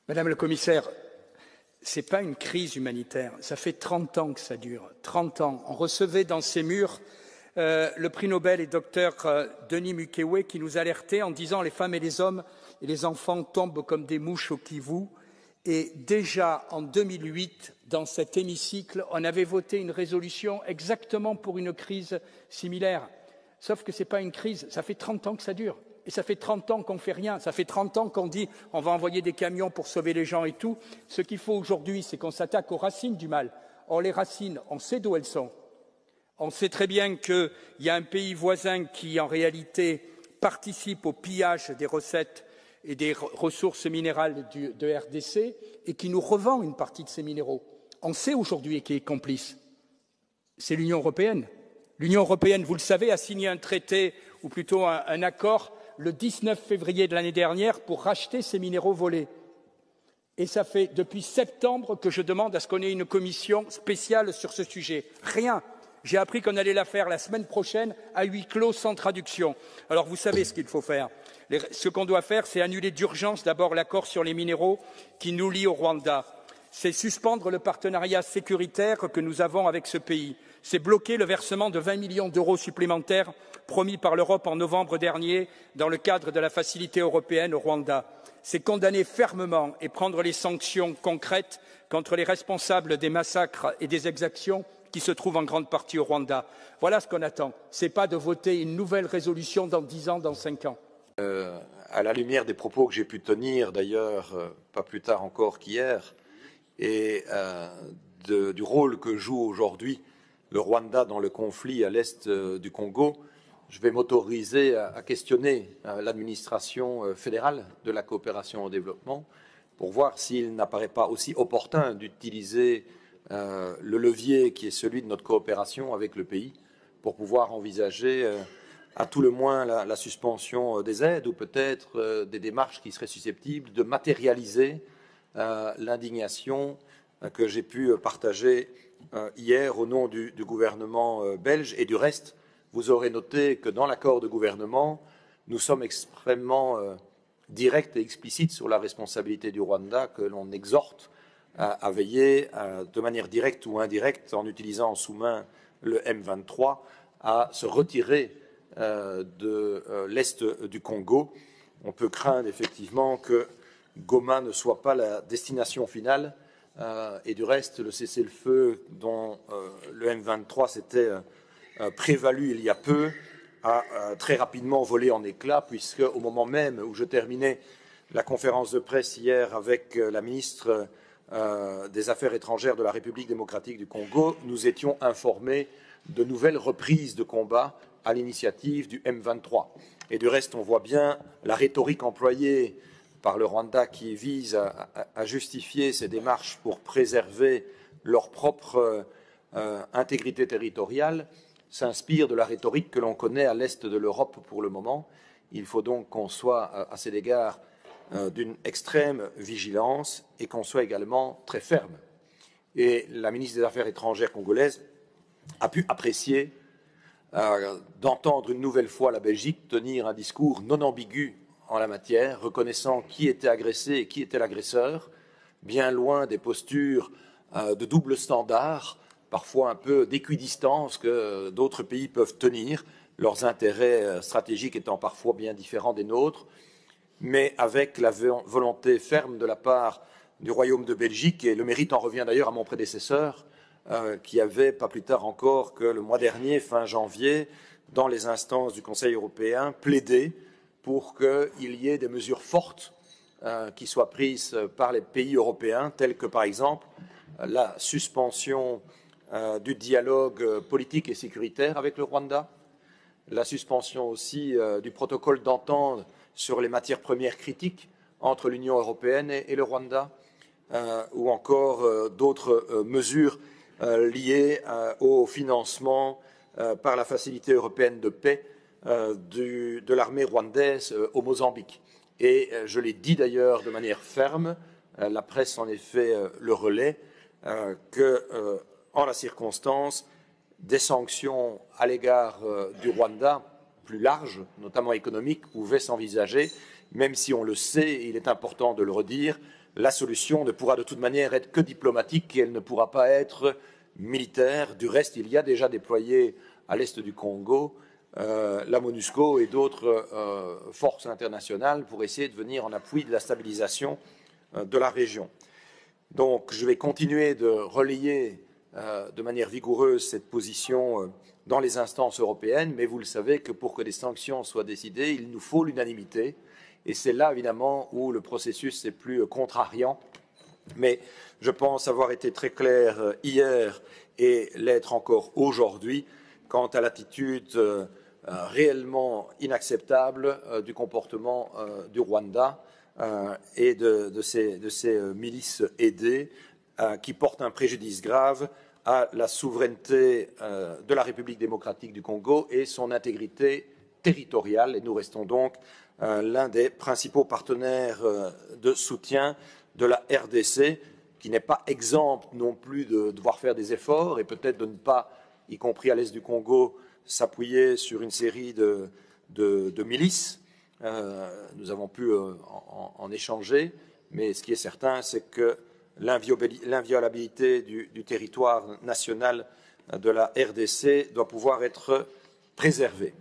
Madame la Commissaire, ce n'est pas une crise humanitaire. Ça fait 30 ans que ça dure. 30 ans. On recevait dans ces murs le prix Nobel et docteur Denis Mukwege qui nous alertait en disant les femmes et les hommes et les enfants tombent comme des mouches au Kivu. Et déjà en 2008, dans cet hémicycle, on avait voté une résolution exactement pour une crise similaire. Sauf que ce n'est pas une crise, ça fait 30 ans que ça dure. Et ça fait 30 ans qu'on ne fait rien, ça fait 30 ans qu'on dit on va envoyer des camions pour sauver les gens et tout. Ce qu'il faut aujourd'hui, c'est qu'on s'attaque aux racines du mal. Or, les racines, on sait d'où elles sont. On sait très bien qu'il y a un pays voisin qui, en réalité, participe au pillage des recettes et des ressources minérales de RDC et qui nous revend une partie de ces minéraux. On sait aujourd'hui qui est complice. C'est l'Union européenne. L'Union européenne, vous le savez, a signé un traité, ou plutôt un accord, le 19 février de l'année dernière pour racheter ces minéraux volés. Et ça fait depuis septembre que je demande à ce qu'on ait une commission spéciale sur ce sujet. Rien. J'ai appris qu'on allait la faire la semaine prochaine à huis clos sans traduction. Alors vous savez ce qu'il faut faire. Ce qu'on doit faire, c'est annuler d'urgence d'abord l'accord sur les minéraux qui nous lie au Rwanda. C'est suspendre le partenariat sécuritaire que nous avons avec ce pays. C'est bloquer le versement de 20 millions d'euros supplémentaires promis par l'Europe en novembre dernier dans le cadre de la facilité européenne au Rwanda. C'est condamner fermement et prendre les sanctions concrètes contre les responsables des massacres et des exactions qui se trouvent en grande partie au Rwanda. Voilà ce qu'on attend. Ce n'est pas de voter une nouvelle résolution dans 10 ans, dans 5 ans. À la lumière des propos que j'ai pu tenir, d'ailleurs, pas plus tard encore qu'hier, et du rôle que joue aujourd'hui le Rwanda dans le conflit à l'est du Congo, je vais m'autoriser à questionner l'administration fédérale de la coopération au développement pour voir s'il n'apparaît pas aussi opportun d'utiliser le levier qui est celui de notre coopération avec le pays pour pouvoir envisager à tout le moins la suspension des aides ou peut-être des démarches qui seraient susceptibles de matérialiser l'indignation que j'ai pu partager hier au nom du gouvernement belge. Et du reste, vous aurez noté que dans l'accord de gouvernement, nous sommes extrêmement directs et explicites sur la responsabilité du Rwanda, que l'on exhorte à veiller de manière directe ou indirecte, en utilisant en sous-main le M23, à se retirer de l'est du Congo. On peut craindre effectivement que Goma ne soit pas la destination finale. Et du reste, le cessez-le-feu dont le M23 s'était prévalu il y a peu a très rapidement volé en éclats, puisque au moment même où je terminais la conférence de presse hier avec la ministre des Affaires étrangères de la République démocratique du Congo, nous étions informés de nouvelles reprises de combats à l'initiative du M23. Et du reste, on voit bien la rhétorique employée par le Rwanda qui vise à justifier ces démarches pour préserver leur propre intégrité territoriale s'inspire de la rhétorique que l'on connaît à l'est de l'Europe pour le moment. Il faut donc qu'on soit à cet égard d'une extrême vigilance et qu'on soit également très ferme. Et la ministre des Affaires étrangères congolaise a pu apprécier d'entendre une nouvelle fois la Belgique tenir un discours non ambigu en la matière, reconnaissant qui était agressé et qui était l'agresseur, bien loin des postures de double standard, parfois un peu d'équidistance que d'autres pays peuvent tenir, leurs intérêts stratégiques étant parfois bien différents des nôtres, mais avec la volonté ferme de la part du Royaume de Belgique, et le mérite en revient d'ailleurs à mon prédécesseur, qui avait, pas plus tard encore que le mois dernier, fin janvier, dans les instances du Conseil européen, plaidé pour qu'il y ait des mesures fortes qui soient prises par les pays européens, telles que par exemple la suspension du dialogue politique et sécuritaire avec le Rwanda, la suspension aussi du protocole d'entente sur les matières premières critiques entre l'Union européenne et le Rwanda, ou encore d'autres mesures liées au financement par la Facilité européenne de paix de l'armée rwandaise au Mozambique. Et je l'ai dit d'ailleurs de manière ferme, la presse en est fait le relais, que en la circonstance, des sanctions à l'égard du Rwanda plus larges, notamment économiques, pouvaient s'envisager, même si on le sait, il est important de le redire, la solution ne pourra de toute manière être que diplomatique et elle ne pourra pas être militaire. Du reste, il y a déjà déployé à l'est du Congo la MONUSCO et d'autres forces internationales pour essayer de venir en appui de la stabilisation de la région. Donc, je vais continuer de relayer de manière vigoureuse cette position dans les instances européennes, mais vous le savez que pour que des sanctions soient décidées, il nous faut l'unanimité. Et c'est là, évidemment, où le processus est plus contrariant. Mais je pense avoir été très clair hier et l'être encore aujourd'hui quant à l'attitude réellement inacceptable du comportement du Rwanda et de ces milices aidées qui portent un préjudice grave à la souveraineté de la République démocratique du Congo et son intégrité territoriale. Et nous restons donc l'un des principaux partenaires de soutien de la RDC, qui n'est pas exempte non plus de devoir faire des efforts et peut-être de ne pas, y compris à l'est du Congo, s'appuyer sur une série de milices. Nous avons pu en échanger, mais ce qui est certain, c'est que l'inviolabilité du territoire national de la RDC doit pouvoir être préservée.